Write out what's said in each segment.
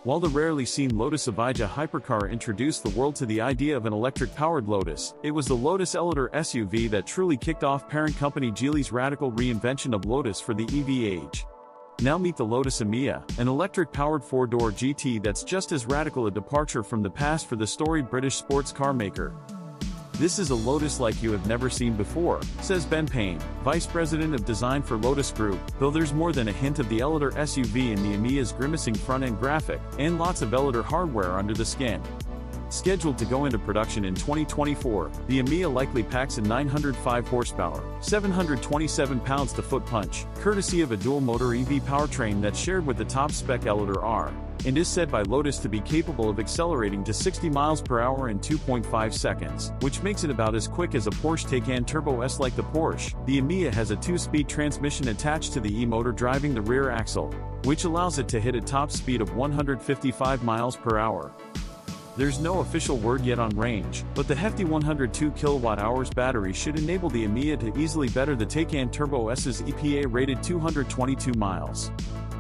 While the rarely seen Lotus Emeya hypercar introduced the world to the idea of an electric-powered Lotus, it was the Lotus Elevator SUV that truly kicked off parent company Geely's radical reinvention of Lotus for the EV age. Now meet the Lotus Emeya, an electric-powered four-door GT that's just as radical a departure from the past for the storied British sports car maker. "This is a Lotus like you have never seen before," says Ben Payne, Vice President of Design for Lotus Group, though there's more than a hint of the Elevator SUV in the Emeya's grimacing front-end graphic, and lots of Elevator hardware under the skin. Scheduled to go into production in 2024, the Emeya likely packs a 905 horsepower, 727 pounds-to-foot punch, courtesy of a dual-motor EV powertrain that's shared with the top-spec Elevator R, and is said by Lotus to be capable of accelerating to 60 miles per hour in 2.5 seconds, which makes it about as quick as a Porsche Taycan Turbo S. Like the Porsche, the Emeya has a 2-speed transmission attached to the e-motor driving the rear axle, which allows it to hit a top speed of 155 miles per hour. There's no official word yet on range, but the hefty 102 kWh battery should enable the Emeya to easily better the Taycan Turbo S's EPA-rated 222 miles.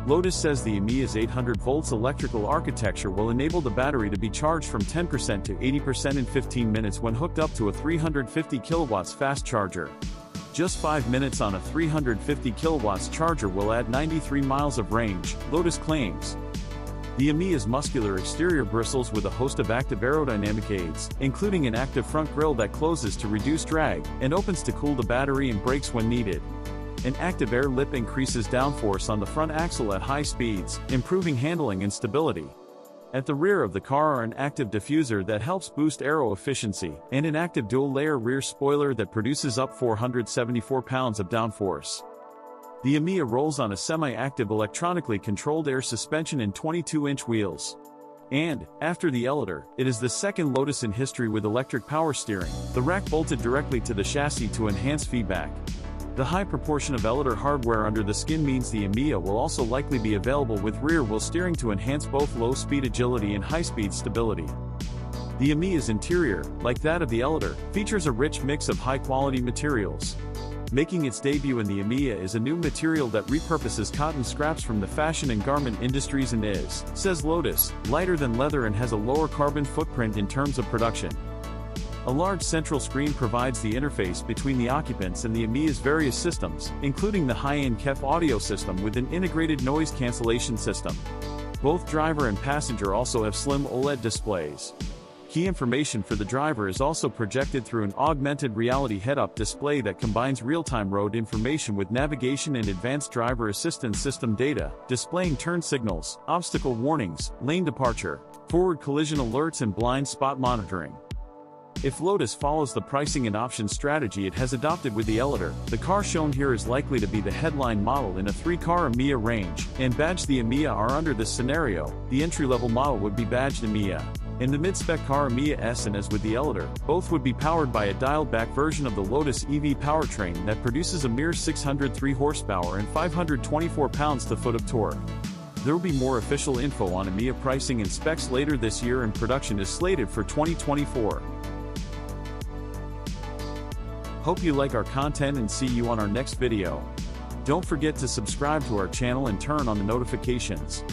Lotus says the Emeya's 800 volts electrical architecture will enable the battery to be charged from 10% to 80% in 15 minutes when hooked up to a 350 kilowatts fast charger. Just 5 minutes on a 350 kilowatts charger will add 93 miles of range, Lotus claims. The Emeya's muscular exterior bristles with a host of active aerodynamic aids, including an active front grille that closes to reduce drag, and opens to cool the battery and brakes when needed. An active air lip increases downforce on the front axle at high speeds, improving handling and stability. At the rear of the car are an active diffuser that helps boost aero efficiency, and an active dual-layer rear spoiler that produces up 474 pounds of downforce. The Emeya rolls on a semi-active electronically controlled air suspension and 22-inch wheels. And, after the Elevator, it is the second Lotus in history with electric power steering, the rack bolted directly to the chassis to enhance feedback. The high proportion of Elevator hardware under the skin means the Emeya will also likely be available with rear-wheel steering to enhance both low-speed agility and high-speed stability. The Emeya's interior, like that of the Elevator, features a rich mix of high-quality materials. Making its debut in the Emeya is a new material that repurposes cotton scraps from the fashion and garment industries and is, says Lotus, lighter than leather and has a lower carbon footprint in terms of production. A large central screen provides the interface between the occupants and the Emeya's various systems, including the high-end KEF audio system with an integrated noise cancellation system. Both driver and passenger also have slim OLED displays. Key information for the driver is also projected through an augmented reality head-up display that combines real-time road information with navigation and advanced driver assistance system data, displaying turn signals, obstacle warnings, lane departure, forward collision alerts and blind spot monitoring. If Lotus follows the pricing and options strategy it has adopted with the Elevator, the car shown here is likely to be the headline model in a 3-car Emeya range, and badged the Emeya are under this scenario. The entry-level model would be badged Emeya. In the mid-spec car Emeya S, and as with the Elevator, both would be powered by a dialed-back version of the Lotus EV powertrain that produces a mere 603 horsepower and 524 pounds-to-foot of torque. There will be more official info on Emeya pricing and specs later this year, and production is slated for 2024. Hope you like our content and see you on our next video. Don't forget to subscribe to our channel and turn on the notifications.